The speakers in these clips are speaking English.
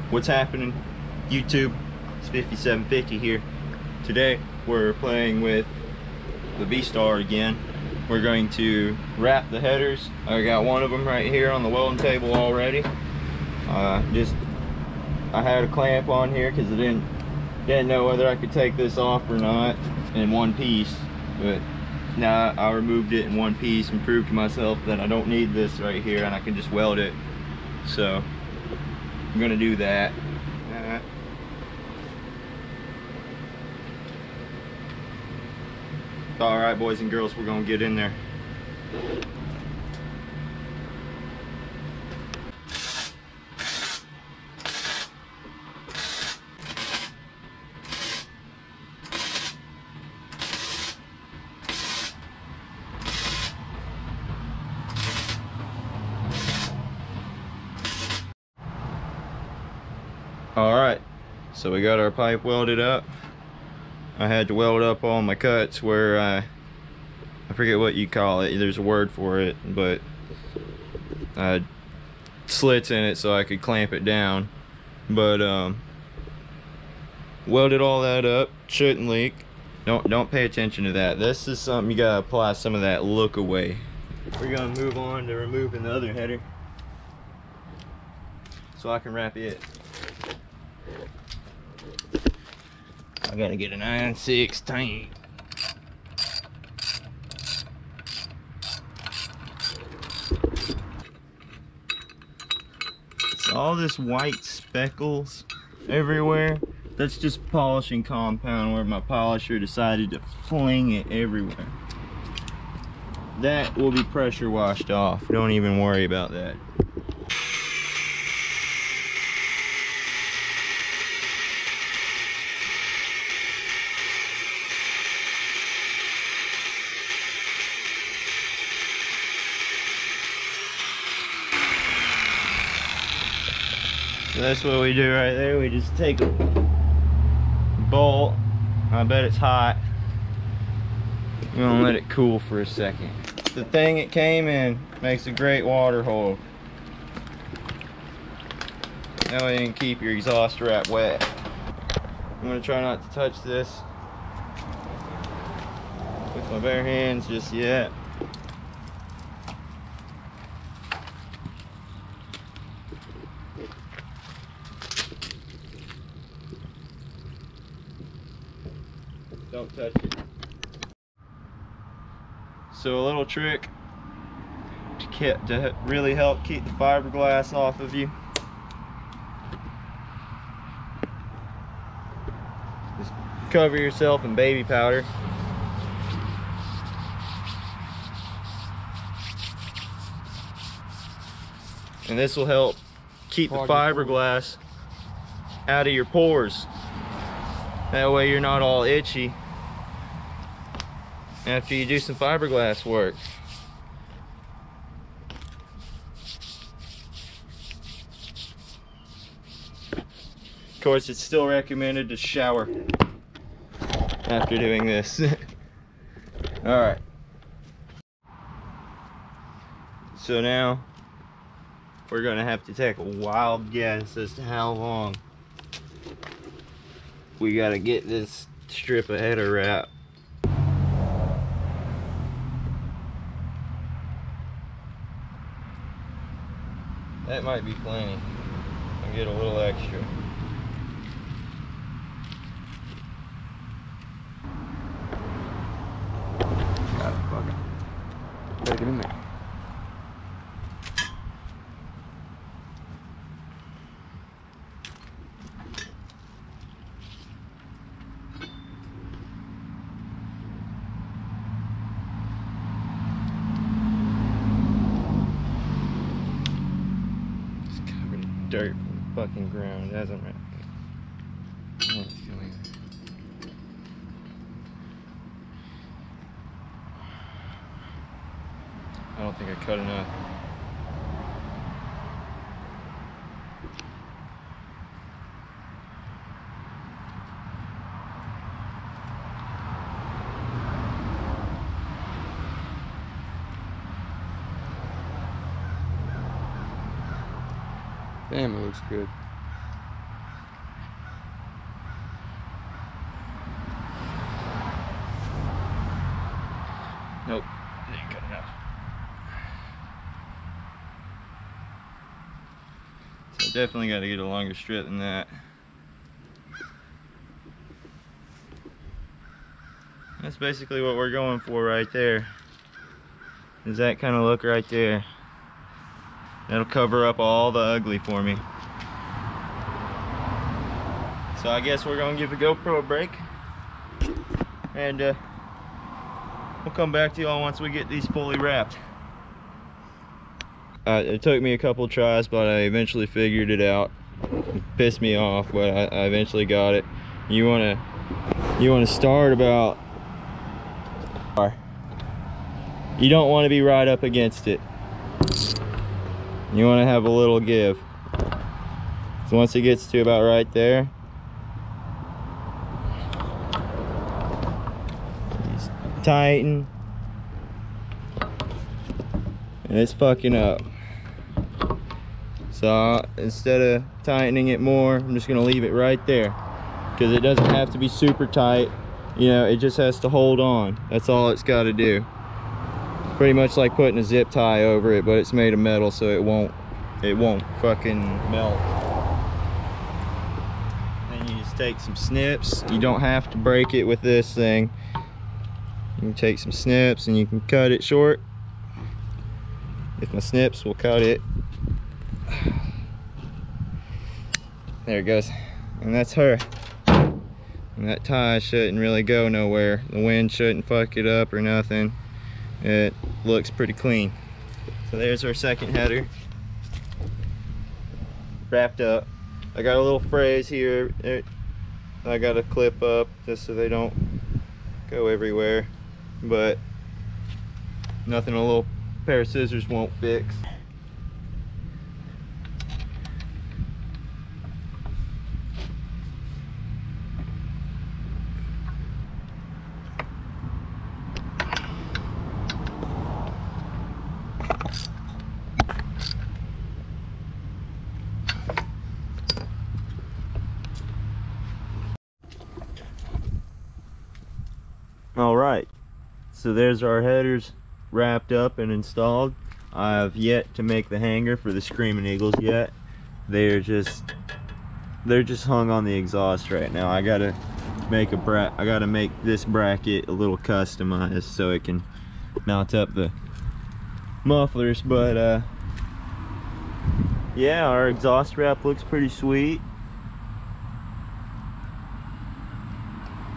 What's happening, YouTube? It's 5750 here. Today we're playing with the V-Star again. We're going to wrap the headers. I got one of them right here on the welding table already. I had a clamp on here because I didn't know whether I could take this off or not in one piece, but now I removed it in one piece and proved to myself that I don't need this right here and I can just weld it. So I'm gonna do that. All right, boys and girls, we're gonna get in there. All right, so we got our pipe welded up. I had to weld up all my cuts where I forget what you call it. There's a word for it, but slits in it so I could clamp it down. But welded all that up. Shouldn't leak. Don't pay attention to that. This is something you gotta apply some of that look away. We're gonna move on to removing the other header so I can wrap it. I gotta get a 9/16. It's all this white speckles everywhere. That's just polishing compound where my polisher decided to fling it everywhere. That will be pressure washed off. Don't even worry about that. So that's what we do right there. We just take a bolt. I bet it's hot. We're gonna let it cool for a second. The thing it came in makes a great water hole. That way you can keep your exhaust wrap wet. I'm gonna try not to touch this with my bare hands just yet. Don't touch it. So a little trick to really help keep the fiberglass off of you. Just cover yourself in baby powder. And this will help keep the fiberglass out of your pores. That way you're not all itchy after you do some fiberglass work. Of course, it's still recommended to shower after doing this. All right. So now we're gonna have to take a wild guess as to how long we gotta get this strip of header wrap. That might be plenty. I'll get a little extra. Got it, fuck it. Better get in there. Dirt from the fucking ground. It hasn't wrapped. I don't think I cut enough. Damn, it looks good. Nope, it ain't good enough. So definitely got to get a longer strip than that. That's basically what we're going for right there. Is that kind of look right there. That'll cover up all the ugly for me. So I guess we're gonna give the GoPro a break. And we'll come back to y'all once we get these fully wrapped. It took me a couple tries, but I eventually figured it out. It pissed me off, but I eventually got it. You wanna start about. You don't want to be right up against it. You want to have a little give. So once it gets to about right there, just tighten. And it's fucking up. So instead of tightening it more, I'm just gonna leave it right there, because it doesn't have to be super tight. You know, it just has to hold on. That's all it's got to do. It's pretty much like putting a zip tie over it, but it's made of metal, so it won't fucking melt. Then you just take some snips. You don't have to break it with this thing. You can take some snips and you can cut it short. If my snips will cut it. There it goes. And that's her. And that tie shouldn't really go nowhere. The wind shouldn't fuck it up or nothing. It looks pretty clean. So there's our second header. Wrapped up. I got a little phrase here. I got to clip up just so they don't go everywhere. But nothing a little pair of scissors won't fix. All right, so there's our headers wrapped up and installed. I've yet to make the hanger for the Screaming Eagles yet. They're just hung on the exhaust right now. I gotta make this bracket a little customized so it can mount up the mufflers. But yeah, our exhaust wrap looks pretty sweet.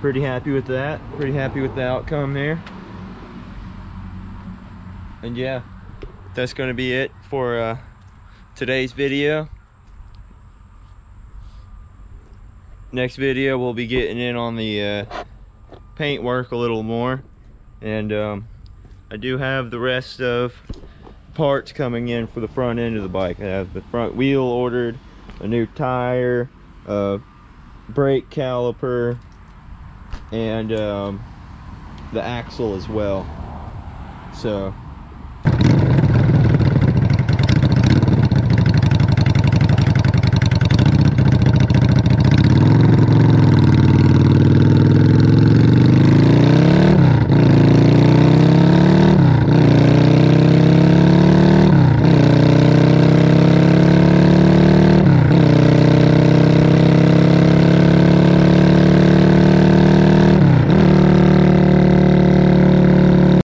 Pretty happy with that. Pretty happy with the outcome there. And yeah, that's going to be it for today's video. Next video we'll be getting in on the paint work a little more, and I do have the rest of parts coming in for the front end of the bike. I have the front wheel ordered, a new tire, a brake caliper, and the axle as well. So